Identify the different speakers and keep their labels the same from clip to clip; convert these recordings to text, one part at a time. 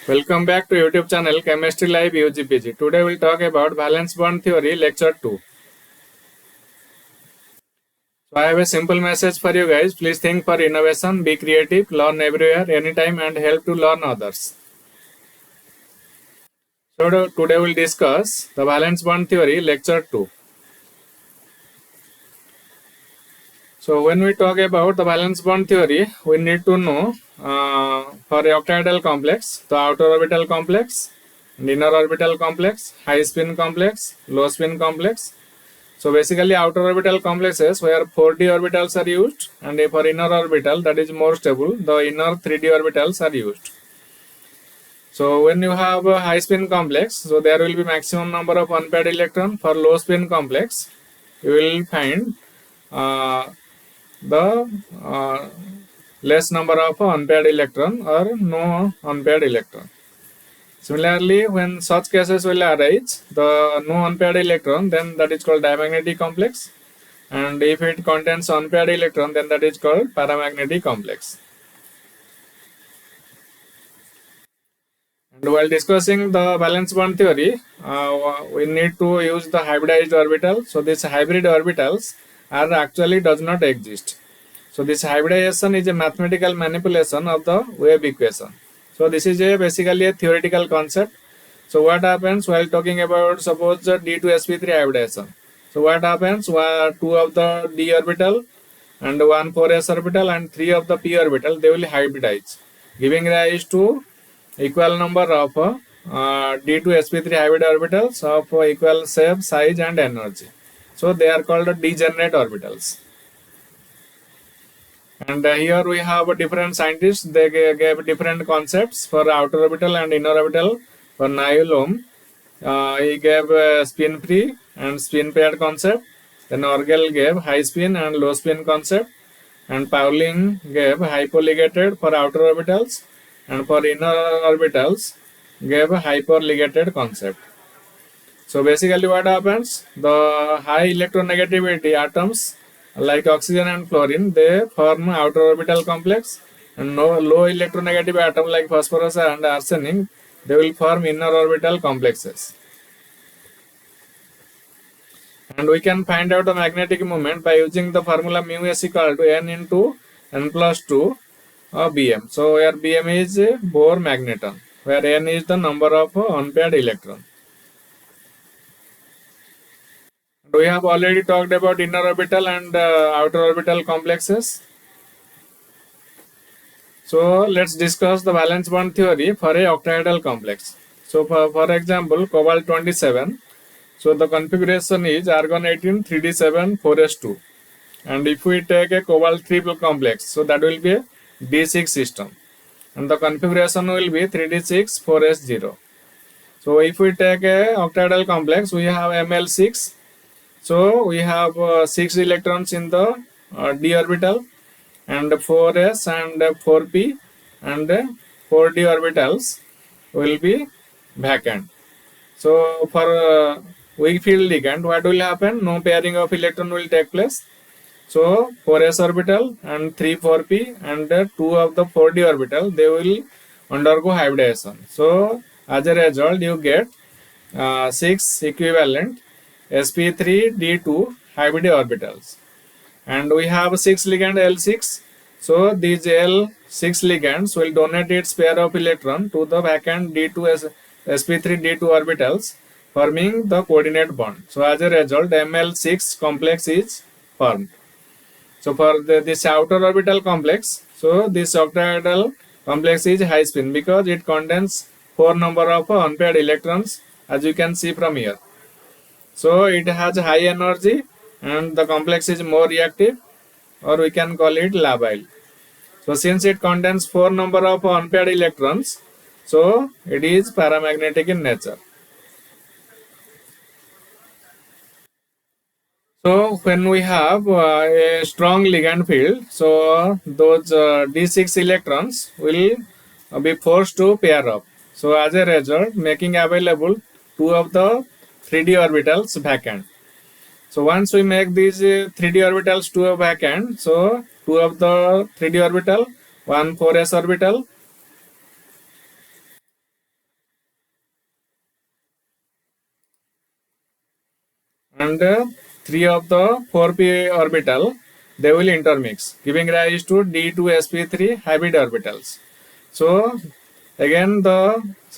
Speaker 1: Welcome back to YouTube channel Chemistry Live UGPG. Today we'll talk about valence bond theory lecture 2. So I have a simple message for you guys. Please think for innovation, be creative, learn everywhere, anytime and help to learn others. So today we'll discuss the valence bond theory lecture 2. So when we talk about the valence bond theory, we need to know for a octahedral complex, the outer orbital complex, inner orbital complex, high spin complex, low spin complex. So basically outer orbital complexes where 4d orbitals are used, and for inner orbital that is more stable, the inner 3d orbitals are used. So when you have a high spin complex, so there will be maximum number of unpaired electron. For low spin complex, you will find the less number of unpaired electron or no unpaired electron. Similarly, when such cases will arise, the no unpaired electron, then that is called diamagnetic complex, and if it contains unpaired electron, then that is called paramagnetic complex. And while discussing the valence bond theory, we need to use the hybridized orbital. So these hybrid orbitals are actually does not exist. So this hybridization is a mathematical manipulation of the wave equation. So this is basically a theoretical concept. So what happens while talking about suppose the d2sp3 hybridization? So what happens? Two of the d orbital and one 4s orbital and three of the p orbital, they will hybridize, giving rise to equal number of d2sp3 hybrid orbitals of equal shape, size and energy. So they are called degenerate orbitals. And here we have different scientists. They gave different concepts for outer orbital and inner orbital. For Niall, he gave spin free and spin paired concept. Then Orgel gave high spin and low spin concept. And Pauling gave hypoligated for outer orbitals. And for inner orbitals gave hyperligated concept. So basically what happens? The high electronegativity atoms like oxygen and fluorine, they form outer orbital complex, and no low electronegative atom like phosphorus and arsenic, they will form inner orbital complexes. And we can find out the magnetic moment by using the formula mu s equal to n into n plus 2 Bm. So where Bm is Bohr magneton, where n is the number of unpaired electron. We have already talked about inner orbital and outer orbital complexes. So let's discuss the valence bond theory for a octahedral complex. So for example, cobalt 27. So the configuration is argon 18 3d7 4s2. And if we take a cobalt triple complex, so that will be a d6 system. And the configuration will be 3d6 4s0. So if we take a octahedral complex, we have ml6. So we have 6 electrons in the d orbital and 4s and 4p and 4d orbitals will be vacant. So for weak field ligand, what will happen? No pairing of electron will take place. So 4s orbital and 3 4p and 2 of the 4d orbital, they will undergo hybridization. So as a result, you get 6 equivalent sp3d2 hybrid orbitals, and we have 6 ligand L6. So these L6 ligands will donate its pair of electron to the vacant d2 sp3d2 orbitals, forming the coordinate bond. So as a result, ml6 complex is formed. So for this outer orbital complex, so this octahedral complex is high spin because it contains 4 number of unpaired electrons, as you can see from here. So it has high energy and the complex is more reactive, or we can call it labile. So since it contains 4 number of unpaired electrons, so it is paramagnetic in nature. So when we have a strong ligand field, so those d6 electrons will be forced to pair up. So as a result, making available 2 of the 3d orbitals vacant. So once we make these 3d orbitals 2 vacant, so 2 of the 3d orbital, one 4s orbital and 3 of the 4p orbital, they will intermix, giving rise to D2sp3 hybrid orbitals. So again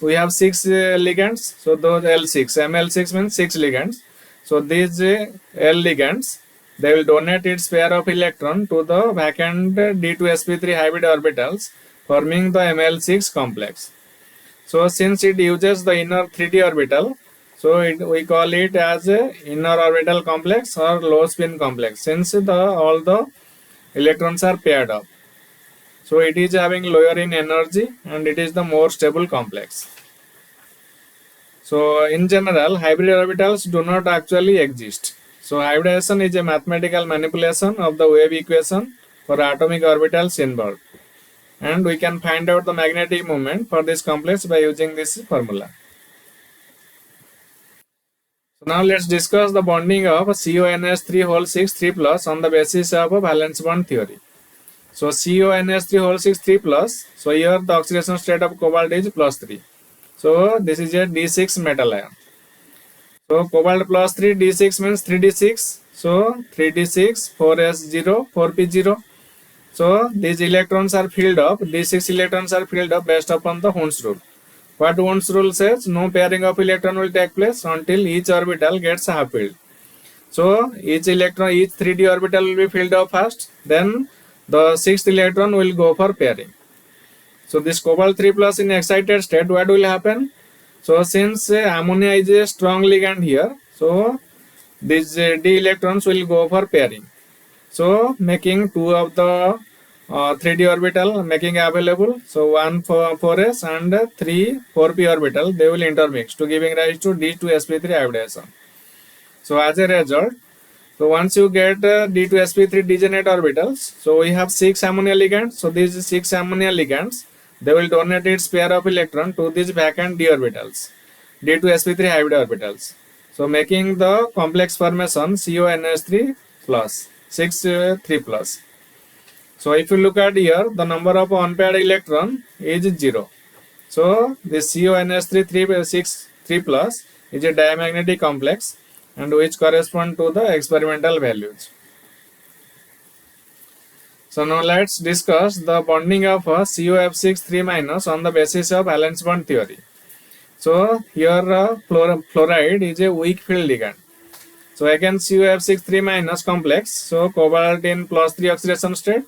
Speaker 1: we have 6 ligands, so those L6, Ml6 means 6 ligands. So these L ligands, they will donate its pair of electron to the vacant D2sp3 hybrid orbitals, forming the Ml6 complex. So since it uses the inner 3d orbital, so we call it as a inner orbital complex or low spin complex, since all the electrons are paired up. So it is having lower in energy and it is the more stable complex. So in general, hybrid orbitals do not actually exist. So hybridization is a mathematical manipulation of the wave equation for atomic orbitals involved. And we can find out the magnetic moment for this complex by using this formula. So now let's discuss the bonding of CONS3 whole 6 3 plus on the basis of a valence bond theory. So CONS3 whole 6 3 plus. So here the oxidation state of cobalt is plus 3. So this is a D6 metal ion. So cobalt plus 3 D6 means 3D6. So 3D6 4S0 4P0. So these electrons are filled up. D6 electrons are filled up based upon the Hund's rule. What Hund's rule says, no pairing of electron will take place until each orbital gets half filled. So each electron, each 3d orbital will be filled up first. Then the 6th electron will go for pairing. So this cobalt 3 plus in excited state, what will happen? So since ammonia is a strong ligand here, so these d electrons will go for pairing. So making 2 of the 3d orbital making available. So 1 for 4s and 3 4p orbital, they will intermix to giving rise to D2sp3 hybridization. So as a result, so once you get D2sp3 degenerate orbitals, so we have 6 ammonia ligands. So these 6 ammonia ligands, they will donate its pair of electron to these vacant d orbitals, D2sp3 hybrid orbitals. So making the complex formation CONS3 plus 6 3 plus. So if you look at here, the number of unpaired electron is 0. So this CONS3 3 6 3 plus is a diamagnetic complex and which correspond to the experimental values. So now let's discuss the bonding of COF6 3 minus on the basis of valence bond theory. So here fluoride is a weak field ligand. So again COF6 3 minus complex, so cobalt in plus 3 oxidation state,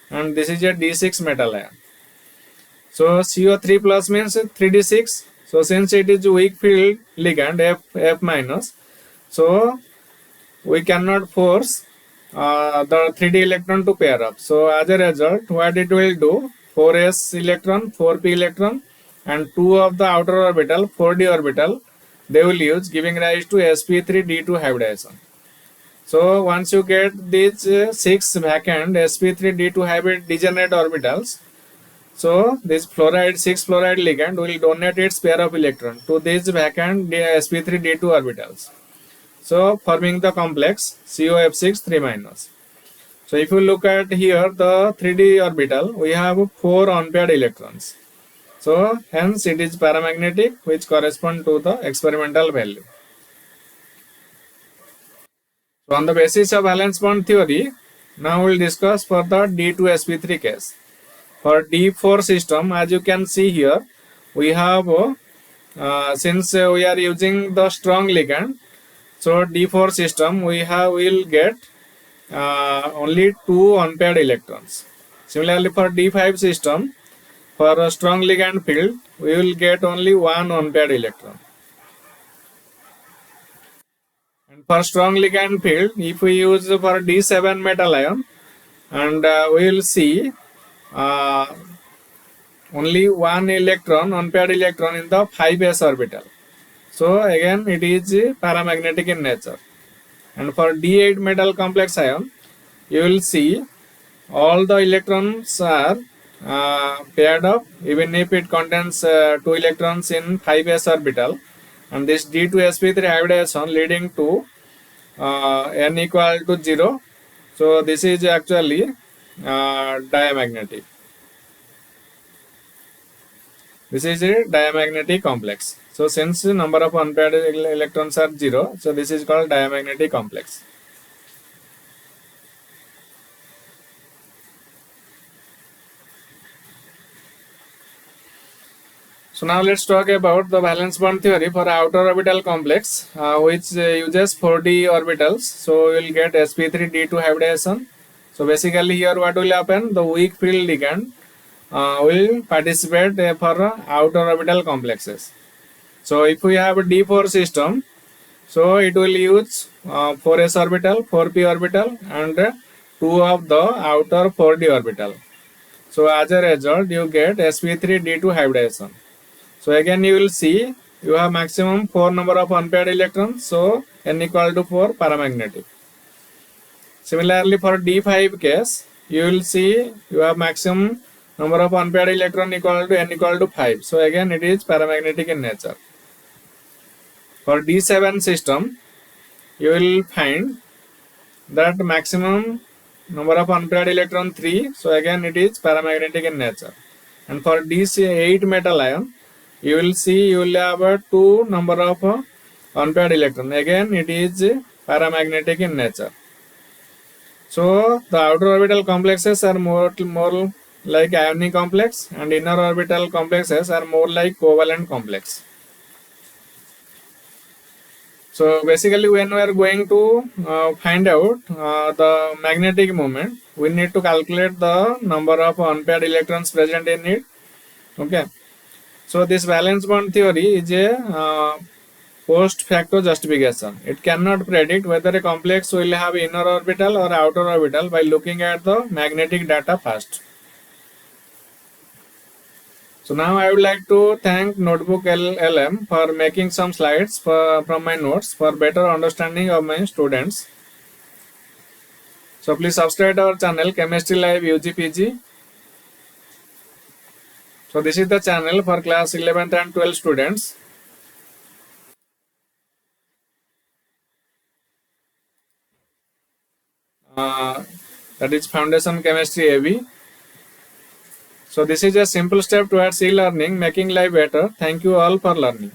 Speaker 1: and this is a D6 metal ion. So CO3 plus means 3D6. So since it is weak field ligand F minus, so we cannot force the 3d electron to pair up. So as a result, what it will do, 4s electron, 4p electron, and 2 of the outer orbital, 4d orbital, they will use, giving rise to sp3d2 hybridization. So once you get these 6 vacant sp3d2 hybrid degenerate orbitals, so this fluoride 6 fluoride ligand will donate its pair of electron to these vacant sp3d2 orbitals. So forming the complex COF6 3 minus. So if you look at here the 3d orbital, we have 4 unpaired electrons. So hence it is paramagnetic, which correspond to the experimental value. So on the basis of valence bond theory, now we will discuss for the D2sp3 case. For D4 system, as you can see here, we have since we are using the strong ligand, so D4 system will get only 2 unpaired electrons. Similarly for D5 system, for a strong ligand field, we will get only 1 unpaired electron. And for strong ligand field, if we use for D7 metal ion, and we will see only 1 electron, unpaired electron in the 5s orbital. So again it is paramagnetic in nature. And for D8 metal complex ion, you will see all the electrons are paired up, even if it contains 2 electrons in 5s orbital, and this D2sp3 hybridization leading to n equal to 0. So this is actually diamagnetic. This is a diamagnetic complex. So since number of unpaired electrons are 0, so this is called diamagnetic complex. So now let's talk about the valence bond theory for outer orbital complex, which uses 4d orbitals. So we will get sp3d2 hybridization. So basically here what will happen? The weak field ligand will participate for outer orbital complexes. So if we have a d4 system, so it will use 4s orbital, 4p orbital, and 2 of the outer 4d orbital. So as a result, you get sp3d2 hybridization. So again you will see you have maximum 4 number of unpaired electrons, so n equal to 4 paramagnetic. Similarly for d5 case, you will see you have maximum number of unpaired electron equal to n equal to 5. So again it is paramagnetic in nature. For d7 system, you will find that maximum number of unpaired electron 3. So again it is paramagnetic in nature. And for d8 metal ion, you will see you will have a 2 number of unpaired electron. Again it is paramagnetic in nature. So the outer orbital complexes are more like ionic complex, and inner orbital complexes are more like covalent complex. So basically when we are going to find out the magnetic moment, we need to calculate the number of unpaired electrons present in it. Okay. So this valence bond theory is a post facto justification. It cannot predict whether a complex will have inner orbital or outer orbital by looking at the magnetic data first. So now I would like to thank Notebook LM for making some slides from my notes for better understanding of my students. So please subscribe our channel Chemistry Live UGPG. So this is the channel for class 11th and 12th students. That is Foundation Chemistry AV. So this is a simple step towards e-learning, making life better. Thank you all for learning.